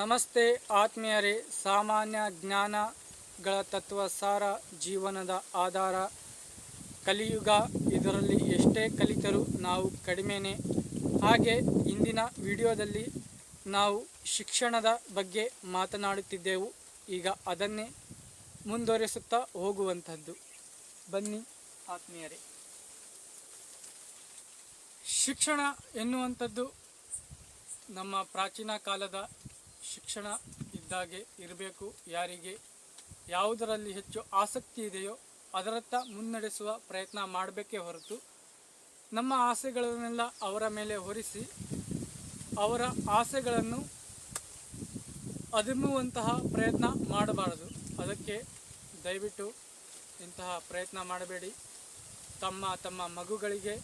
ನಮಸ್ತೆ ಆತ್ಮೀಯರೇ. ಸಾಮಾನ್ಯ ಜ್ಞಾನಗಳ ತತ್ವಸಾರ ಜೀವನದ ಆಧಾರ. ಕಲಿಯುಗ, ಇದರಲ್ಲಿ ಎಷ್ಟೇ ಕಲಿತರೂ ನಾವು ಕಡಿಮೆನೇ. ಹಾಗೆ ಇಂದಿನ ವಿಡಿಯೋದಲ್ಲಿ ನಾವು ಶಿಕ್ಷಣದ ಬಗ್ಗೆ ಮಾತನಾಡುತ್ತಿದ್ದೆವು. ಈಗ ಅದನ್ನೇ ಮುಂದುವರಿಸುತ್ತಾ ಹೋಗುವಂಥದ್ದು. ಬನ್ನಿ ಆತ್ಮೀಯರೇ. ಶಿಕ್ಷಣ ಎನ್ನುವಂಥದ್ದು ನಮ್ಮ ಪ್ರಾಚೀನ ಕಾಲದ ಶಿಕ್ಷಣ ಇದ್ದಾಗೆ ಇರಬೇಕು. ಯಾರಿಗೆ ಯಾವುದರಲ್ಲಿ ಹೆಚ್ಚು ಆಸಕ್ತಿ ಇದೆಯೋ ಅದರತ್ತ ಮುನ್ನಡೆಸುವ ಪ್ರಯತ್ನ ಮಾಡಬೇಕೇ ಹೊರತು ನಮ್ಮ ಆಸೆಗಳನ್ನೆಲ್ಲ ಅವರ ಮೇಲೆ ಹೊರಿಸಿ ಅವರ ಆಸೆಗಳನ್ನು ಅದುಮುವಂತಹ ಪ್ರಯತ್ನ ಮಾಡಬಾರದು. ಅದಕ್ಕೆ ದಯವಿಟ್ಟು ಇಂತಹ ಪ್ರಯತ್ನ ಮಾಡಬೇಡಿ. ತಮ್ಮ ಮಗುಗಳಿಗೆ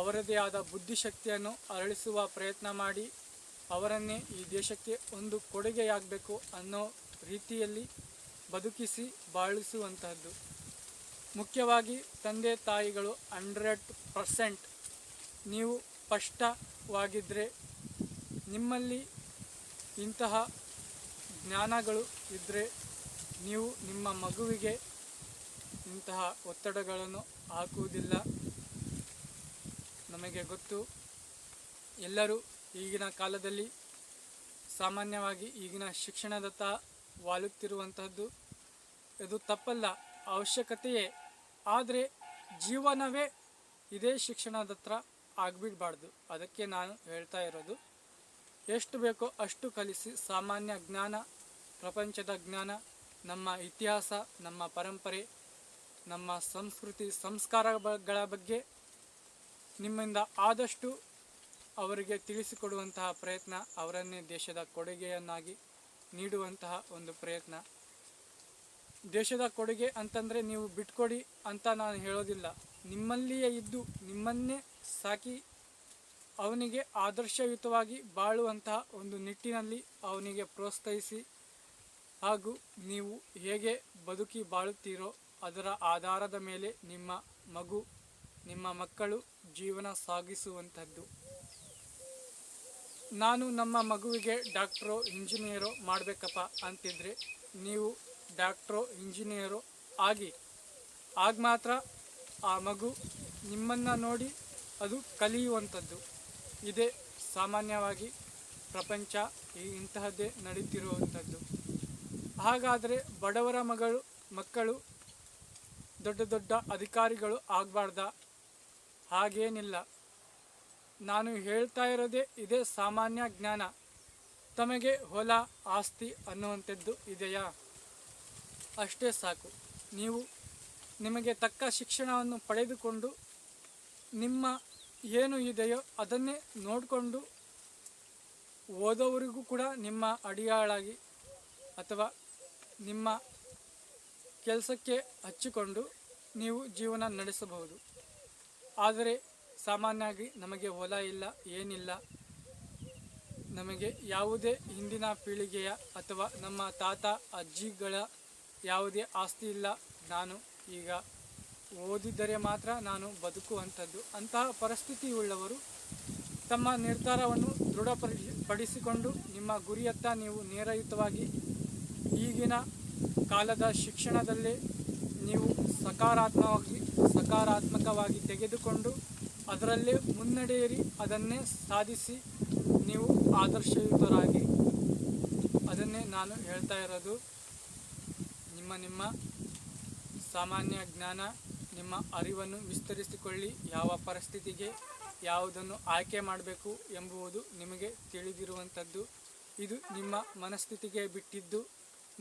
ಅವರದೇ ಆದ ಬುದ್ಧಿಶಕ್ತಿಯನ್ನು ಅರಳಿಸುವ ಪ್ರಯತ್ನ ಮಾಡಿ ಅವರನ್ನೇ ಈ ದೇಶಕ್ಕೆ ಒಂದು ಕೊಡುಗೆಯಾಗಬೇಕು ಅನ್ನೋ ರೀತಿಯಲ್ಲಿ ಬದುಕಿಸಿ ಬಾಳಿಸುವಂತಹದ್ದು. ಮುಖ್ಯವಾಗಿ ತಂದೆ ತಾಯಿಗಳು 100% ನೀವು ಸ್ಪಷ್ಟವಾಗಿದ್ದರೆ, ನಿಮ್ಮಲ್ಲಿ ಇಂತಹ ಜ್ಞಾನಗಳು ಇದ್ದರೆ ನೀವು ನಿಮ್ಮ ಮಗುವಿಗೆ ಇಂತಹ ಒತ್ತಡಗಳನ್ನು ಹಾಕುವುದಿಲ್ಲ. ನಮಗೆ ಗೊತ್ತು, ಎಲ್ಲರೂ ಈಗಿನ ಕಾಲದಲ್ಲಿ ಸಾಮಾನ್ಯವಾಗಿ ಈಗಿನ ಶಿಕ್ಷಣದತ್ತ ವಾಲುತ್ತಿರುವಂತಹದ್ದು. ಇದು ತಪ್ಪಲ್ಲ, ಅವಶ್ಯಕತೆಯೇ. ಆದರೆ ಜೀವನವೇ ಇದೇ ಶಿಕ್ಷಣದತ್ರ ಆಗಿಬಿಡಬಾರ್ದು. ಅದಕ್ಕೆ ನಾನು ಹೇಳ್ತಾ ಇರೋದು, ಎಷ್ಟು ಬೇಕೋ ಅಷ್ಟು ಕಲಿಸಿ. ಸಾಮಾನ್ಯ ಜ್ಞಾನ, ಪ್ರಪಂಚದ ಜ್ಞಾನ, ನಮ್ಮ ಇತಿಹಾಸ, ನಮ್ಮ ಪರಂಪರೆ, ನಮ್ಮ ಸಂಸ್ಕೃತಿ ಸಂಸ್ಕಾರಗಳ ಬಗ್ಗೆ ನಿಮ್ಮಿಂದ ಆದಷ್ಟು ಅವರಿಗೆ ತಿಳಿಸಿಕೊಡುವಂತಹ ಪ್ರಯತ್ನ, ಅವರನ್ನೇ ದೇಶದ ಕೊಡುಗೆಯನ್ನಾಗಿ ನೀಡುವಂತಹ ಒಂದು ಪ್ರಯತ್ನ. ದೇಶದ ಕೊಡುಗೆ ಅಂತಂದರೆ ನೀವು ಬಿಟ್ಕೊಡಿ ಅಂತ ನಾನು ಹೇಳೋದಿಲ್ಲ. ನಿಮ್ಮಲ್ಲಿಯೇ ಇದ್ದು ನಿಮ್ಮನ್ನೇ ಸಾಕಿ ಅವನಿಗೆ ಆದರ್ಶಯುತವಾಗಿ ಬಾಳುವಂತಹ ಒಂದು ನಿಟ್ಟಿನಲ್ಲಿ ಅವನಿಗೆ ಪ್ರೋತ್ಸಾಹಿಸಿ, ಹಾಗೂ ನೀವು ಹೇಗೆ ಬದುಕಿ ಬಾಳುತ್ತೀರೋ ಅದರ ಆಧಾರದ ಮೇಲೆ ನಿಮ್ಮ ಮಗು, ನಿಮ್ಮ ಮಕ್ಕಳು ಜೀವನ ಸಾಗಿಸುವಂಥದ್ದು. ನಾನು ನಮ್ಮ ಮಗುವಿಗೆ ಡಾಕ್ಟ್ರೋ ಇಂಜಿನಿಯರೋ ಮಾಡಬೇಕಪ್ಪ ಅಂತಿದ್ರೆ ನೀವು ಡಾಕ್ಟ್ರೋ ಇಂಜಿನಿಯರೋ ಆಗ ಮಾತ್ರ ಆ ಮಗು ನಿಮ್ಮನ್ನು ನೋಡಿ ಅದು ಕಲಿಯುವಂಥದ್ದು. ಇದೇ ಸಾಮಾನ್ಯವಾಗಿ ಪ್ರಪಂಚ ಇಂತಹದ್ದೇ ನಡೀತಿರುವಂಥದ್ದು. ಹಾಗಾದರೆ ಬಡವರ ಮಕ್ಕಳು ದೊಡ್ಡ ದೊಡ್ಡ ಅಧಿಕಾರಿಗಳು ಆಗಬಾರ್ದ? ಹಾಗೇನಿಲ್ಲ. ನಾನು ಹೇಳ್ತಾ ಇರೋದೇ ಇದೇ ಸಾಮಾನ್ಯ ಜ್ಞಾನ. ತಮಗೆ ಹೊಲ ಆಸ್ತಿ ಅನ್ನುವಂಥದ್ದು ಇದೆಯಾ? ಅಷ್ಟೇ ಸಾಕು. ನಿಮಗೆ ತಕ್ಕ ಶಿಕ್ಷಣವನ್ನು ಪಡೆದುಕೊಂಡು ನಿಮ್ಮ ಏನು ಇದೆಯೋ ಅದನ್ನೇ ನೋಡಿಕೊಂಡು ಓದೋವರಿಗೂ ಕೂಡ ನಿಮ್ಮ ಅಡಿಯಾಳಾಗಿ ಅಥವಾ ನಿಮ್ಮ ಕೆಲಸಕ್ಕೆ ಹಚ್ಚಿಕೊಂಡು ನೀವು ಜೀವನ ನಡೆಸಬಹುದು. ಆದರೆ ಸಾಮಾನ್ಯವಾಗಿ ನಮಗೆ ಹೊಲ ಇಲ್ಲ, ಏನಿಲ್ಲ, ನಮಗೆ ಯಾವುದೇ ಹಿಂದಿನ ಪೀಳಿಗೆಯ ಅಥವಾ ನಮ್ಮ ತಾತ ಅಜ್ಜಿಗಳ ಯಾವುದೇ ಆಸ್ತಿ ಇಲ್ಲ, ನಾನು ಈಗ ಓದಿದ್ದರೆ ಮಾತ್ರ ನಾನು ಬದುಕುವಂಥದ್ದು. ಅಂತಹ ಪರಿಸ್ಥಿತಿ ಉಳ್ಳವರು ತಮ್ಮ ನಿರ್ಧಾರವನ್ನು ದೃಢಪಡಿಸಿಕೊಂಡು ನಿಮ್ಮ ಗುರಿಯತ್ತ ನೀವು ನೇರಯುತವಾಗಿ ಈಗಿನ ಕಾಲದ ಶಿಕ್ಷಣದಲ್ಲೇ ನೀವು ಸಕಾರಾತ್ಮಕವಾಗಿ ತೆಗೆದುಕೊಂಡು ಅದರಲ್ಲೇ ಮುನ್ನಡೆಯಿರಿ. ಅದನ್ನೇ ಸಾಧಿಸಿ ನೀವು ಆದರ್ಶಯುತರಾಗಿ. ಅದನ್ನೇ ನಾನು ಹೇಳ್ತಾ ಇರೋದು. ನಿಮ್ಮ ಸಾಮಾನ್ಯ ಜ್ಞಾನ, ನಿಮ್ಮ ಅರಿವನ್ನು ವಿಸ್ತರಿಸಿಕೊಳ್ಳಿ. ಯಾವ ಪರಿಸ್ಥಿತಿಗೆ ಯಾವುದನ್ನು ಆಯ್ಕೆ ಮಾಡಬೇಕು ಎಂಬುವುದು ನಿಮಗೆ ತಿಳಿದಿರುವಂಥದ್ದು. ಇದು ನಿಮ್ಮ ಮನಸ್ಥಿತಿಗೆ ಬಿಟ್ಟಿದ್ದು.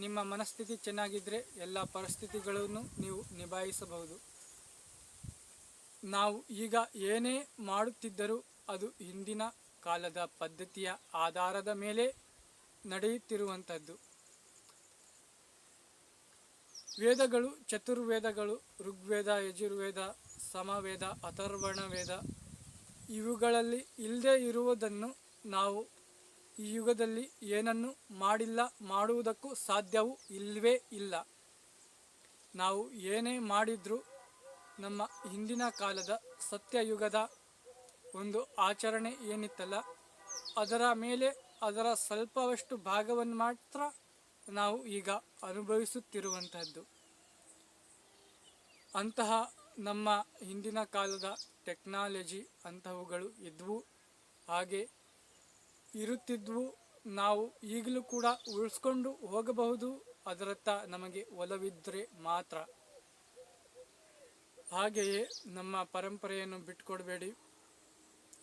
ನಿಮ್ಮ ಮನಸ್ಥಿತಿ ಚೆನ್ನಾಗಿದ್ದರೆ ಎಲ್ಲ ಪರಿಸ್ಥಿತಿಗಳನ್ನು ನೀವು ನಿಭಾಯಿಸಬಹುದು. ನಾವು ಈಗ ಏನೇ ಮಾಡುತ್ತಿದ್ದರೂ ಅದು ಹಿಂದಿನ ಕಾಲದ ಪದ್ಧತಿಯ ಆಧಾರದ ಮೇಲೆ ನಡೆಯುತ್ತಿರುವಂಥದ್ದು. ವೇದಗಳು, ಚತುರ್ವೇದಗಳು, ಋಗ್ವೇದ, ಯಜುರ್ವೇದ, ಸಮವೇದ, ಅಥರ್ವಣ ವೇದ, ಇವುಗಳಲ್ಲಿ ಇಲ್ಲದೆ ಇರುವುದನ್ನು ನಾವು ಈ ಯುಗದಲ್ಲಿ ಏನನ್ನು ಮಾಡಿಲ್ಲ, ಮಾಡುವುದಕ್ಕೂ ಸಾಧ್ಯವೂ ಇಲ್ಲವೇ ಇಲ್ಲ. ನಾವು ಏನೇ ಮಾಡಿದರೂ ನಮ್ಮ ಹಿಂದಿನ ಕಾಲದ ಸತ್ಯಯುಗದ ಒಂದು ಆಚರಣೆ ಏನಿತ್ತಲ್ಲ ಅದರ ಮೇಲೆ ಅದರ ಸ್ವಲ್ಪವಷ್ಟು ಭಾಗವನ್ನು ಮಾತ್ರ ನಾವು ಈಗ ಅನುಭವಿಸುತ್ತಿರುವಂತಹದ್ದು. ಅಂತಹ ನಮ್ಮ ಹಿಂದಿನ ಕಾಲದ ಟೆಕ್ನಾಲಜಿ ಅಂತಹವುಗಳು ಇದ್ವು, ಹಾಗೆ ಇರುತ್ತಿದ್ವು. ನಾವು ಈಗಲೂ ಕೂಡ ಉಳಿಸ್ಕೊಂಡು ಹೋಗಬಹುದು, ಅದರತ್ತ ನಮಗೆ ಒಲವಿದ್ದರೆ ಮಾತ್ರ. ಹಾಗೆಯೇ ನಮ್ಮ ಪರಂಪರೆಯನ್ನು ಬಿಟ್ಟುಕೊಡಬೇಡಿ.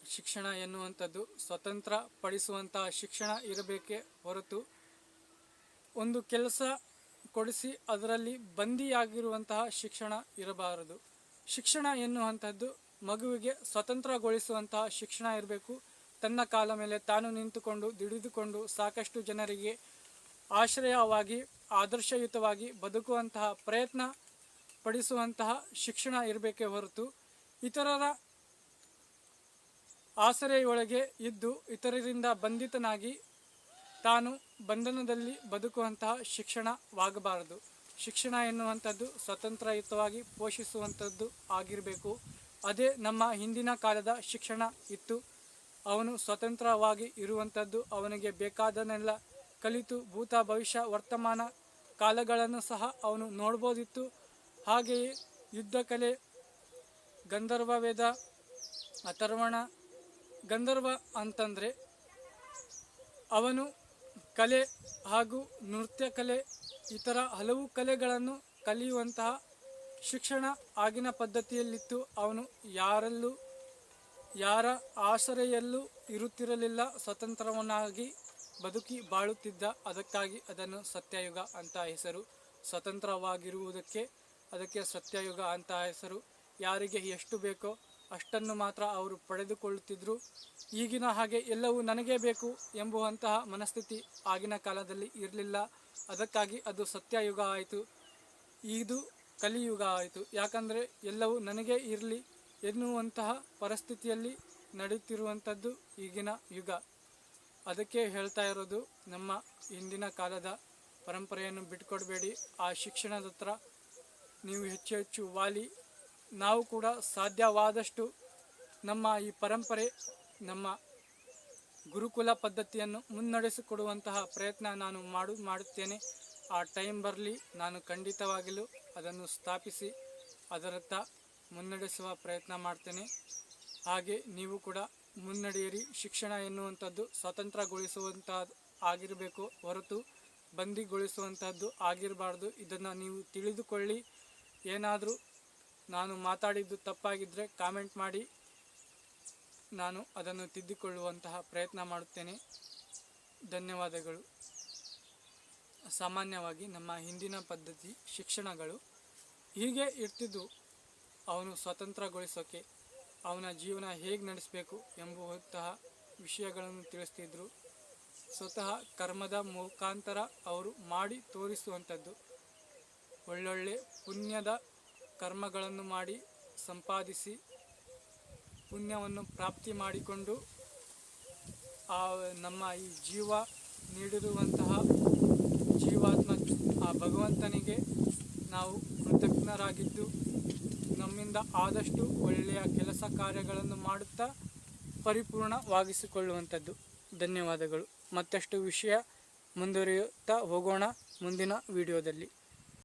ಶಿಕ್ಷಣ ಎನ್ನುವಂಥದ್ದು ಸ್ವತಂತ್ರ ಪಡಿಸುವಂತಹ ಶಿಕ್ಷಣ ಇರಬೇಕೇ ಹೊರತು ಒಂದು ಕೆಲಸ ಕೊಡಿಸಿ ಅದರಲ್ಲಿ ಬಂದಿಯಾಗಿರುವಂತಹ ಶಿಕ್ಷಣ ಇರಬಾರದು. ಶಿಕ್ಷಣ ಎನ್ನುವಂಥದ್ದು ಮಗುವಿಗೆ ಸ್ವತಂತ್ರಗೊಳಿಸುವಂತಹ ಶಿಕ್ಷಣ ಇರಬೇಕು. ತನ್ನ ಕಾಲ ಮೇಲೆ ತಾನು ನಿಂತುಕೊಂಡು ದುಡಿದುಕೊಂಡು ಸಾಕಷ್ಟು ಜನರಿಗೆ ಆಶ್ರಯವಾಗಿ ಆದರ್ಶಯುತವಾಗಿ ಬದುಕುವಂತಹ ಪ್ರಯತ್ನ ಪಡಿಸುವಂತಹ ಶಿಕ್ಷಣ ಇರಬೇಕೇ ಹೊರತು ಇತರರ ಆಸರೆಯೊಳಗೆ ಇದ್ದು ಇತರರಿಂದ ಬಂಧಿತನಾಗಿ ತಾನು ಬಂಧನದಲ್ಲಿ ಬದುಕುವಂತಹ ಶಿಕ್ಷಣವಾಗಬಾರದು. ಶಿಕ್ಷಣ ಎನ್ನುವಂಥದ್ದು ಸ್ವತಂತ್ರಯುತವಾಗಿ ಪೋಷಿಸುವಂಥದ್ದು ಆಗಿರಬೇಕು. ಅದೇ ನಮ್ಮ ಹಿಂದಿನ ಕಾಲದ ಶಿಕ್ಷಣ ಇತ್ತು. ಅವನು ಸ್ವತಂತ್ರವಾಗಿ ಇರುವಂಥದ್ದು, ಅವನಿಗೆ ಬೇಕಾದನ್ನೆಲ್ಲ ಕಲಿತು ಭೂತ ಭವಿಷ್ಯ ವರ್ತಮಾನ ಕಾಲಗಳನ್ನು ಸಹ ಅವನು ನೋಡ್ಬೋದಿತ್ತು. ಹಾಗೆಯೇ ಯುದ್ಧ ಕಲೆ, ಗಂಧರ್ವ ವೇದ, ಅಥರ್ವಣ. ಗಂಧರ್ವ ಅಂತಂದರೆ ಅವನು ಕಲೆ ಹಾಗೂ ನೃತ್ಯ ಕಲೆ ಇತರ ಹಲವು ಕಲೆಗಳನ್ನು ಕಲಿಯುವಂತಹ ಶಿಕ್ಷಣ ಆಗಿನ ಪದ್ಧತಿಯಲ್ಲಿತ್ತು. ಅವನು ಯಾರ ಆಸರೆಯಲ್ಲೂ ಇರುತ್ತಿರಲಿಲ್ಲ, ಸ್ವತಂತ್ರವನ್ನಾಗಿ ಬದುಕಿ ಬಾಳುತ್ತಿದ್ದ. ಅದಕ್ಕಾಗಿ ಅದನ್ನು ಸತ್ಯಯುಗ ಅಂತ ಹೆಸರು. ಸ್ವತಂತ್ರವಾಗಿರುವುದಕ್ಕೆ ಅದಕ್ಕೆ ಸತ್ಯಯುಗ ಅಂತ ಹೆಸರು. ಯಾರಿಗೆ ಎಷ್ಟು ಬೇಕೋ ಅಷ್ಟನ್ನು ಮಾತ್ರ ಅವರು ಪಡೆದುಕೊಳ್ಳುತ್ತಿದ್ದರು. ಈಗಿನ ಹಾಗೆ ಎಲ್ಲವೂ ನನಗೇ ಬೇಕು ಎಂಬುವಂತಹ ಮನಸ್ಥಿತಿ ಆಗಿನ ಕಾಲದಲ್ಲಿ ಇರಲಿಲ್ಲ. ಅದಕ್ಕಾಗಿ ಅದು ಸತ್ಯಯುಗ ಆಯಿತು, ಇದು ಕಲಿಯುಗ ಆಯಿತು. ಯಾಕಂದರೆ ಎಲ್ಲವೂ ನನಗೇ ಇರಲಿ ಎನ್ನುವಂತಹ ಪರಿಸ್ಥಿತಿಯಲ್ಲಿ ನಡೀತಿರುವಂಥದ್ದು ಈಗಿನ ಯುಗ. ಅದಕ್ಕೆ ಹೇಳ್ತಾ ಇರೋದು, ನಮ್ಮ ಹಿಂದಿನ ಕಾಲದ ಪರಂಪರೆಯನ್ನು ಬಿಟ್ಟುಕೊಡಬೇಡಿ. ಆ ಶಿಕ್ಷಣದ ಹತ್ರ ನೀವು ಹೆಚ್ಚು ಹೆಚ್ಚು ವಾಲಿ. ನಾವು ಕೂಡ ಸಾಧ್ಯವಾದಷ್ಟು ನಮ್ಮ ಈ ಪರಂಪರೆ, ನಮ್ಮ ಗುರುಕುಲ ಪದ್ಧತಿಯನ್ನು ಮುನ್ನಡೆಸಿಕೊಡುವಂತಹ ಪ್ರಯತ್ನ ನಾನು ಮಾಡುತ್ತೇನೆ. ಆ ಟೈಮ್ ಬರಲಿ, ನಾನು ಖಂಡಿತವಾಗಿಯೂ ಅದನ್ನು ಸ್ಥಾಪಿಸಿ ಅದರತ್ತ ಮುನ್ನಡೆಸುವ ಪ್ರಯತ್ನ ಮಾಡ್ತೇನೆ. ಹಾಗೆ ನೀವು ಕೂಡ ಮುನ್ನಡೆಯಿರಿ. ಶಿಕ್ಷಣ ಎನ್ನುವಂಥದ್ದು ಸ್ವತಂತ್ರಗೊಳಿಸುವಂಥದ್ದು ಆಗಿರಬೇಕು ಹೊರತು ಬಂದಿಗೊಳಿಸುವಂಥದ್ದು ಆಗಿರಬಾರ್ದು. ಇದನ್ನು ನೀವು ತಿಳಿದುಕೊಳ್ಳಿ. ಏನಾದರೂ ನಾನು ಮಾತಾಡಿದ್ದು ತಪ್ಪಾಗಿದ್ದರೆ ಕಾಮೆಂಟ್ ಮಾಡಿ, ನಾನು ಅದನ್ನು ತಿದ್ದಿಕೊಳ್ಳುವಂತಹ ಪ್ರಯತ್ನ ಮಾಡುತ್ತೇನೆ. ಧನ್ಯವಾದಗಳು. ಸಾಮಾನ್ಯವಾಗಿ ನಮ್ಮ ಹಿಂದಿನ ಪದ್ಧತಿ ಶಿಕ್ಷಣಗಳು ಹೀಗೆ ಇರ್ತಿದ್ದು. ಅವನು ಸ್ವತಂತ್ರಗೊಳಿಸೋಕೆ ಅವನ ಜೀವನ ಹೇಗೆ ನಡೆಸಬೇಕು ಎಂಬುವಂತಹ ವಿಷಯಗಳನ್ನು ತಿಳಿಸ್ತಿದ್ರು. ಸ್ವತಃ ಕರ್ಮದ ಮುಖಾಂತರ ಅವರು ಮಾಡಿ ತೋರಿಸುವಂಥದ್ದು. ಒಳ್ಳೊಳ್ಳೆ ಪುಣ್ಯದ ಕರ್ಮಗಳನ್ನು ಮಾಡಿ ಸಂಪಾದಿಸಿ ಪುಣ್ಯವನ್ನು ಪ್ರಾಪ್ತಿ ಮಾಡಿಕೊಂಡು ನಮ್ಮ ಈ ಜೀವ ನೀಡಿರುವಂತಹ ಜೀವಾತ್ಮ ಆ ಭಗವಂತನಿಗೆ ನಾವು ಕೃತಜ್ಞರಾಗಿದ್ದು ನಮ್ಮಿಂದ ಆದಷ್ಟು ಒಳ್ಳೆಯ ಕೆಲಸ ಕಾರ್ಯಗಳನ್ನು ಮಾಡುತ್ತಾ ಪರಿಪೂರ್ಣವಾಗಿಸಿಕೊಳ್ಳುವಂಥದ್ದು. ಧನ್ಯವಾದಗಳು. ಮತ್ತಷ್ಟು ವಿಷಯ ಮುಂದುವರಿಯುತ್ತಾ ಹೋಗೋಣ ಮುಂದಿನ ವಿಡಿಯೋದಲ್ಲಿ.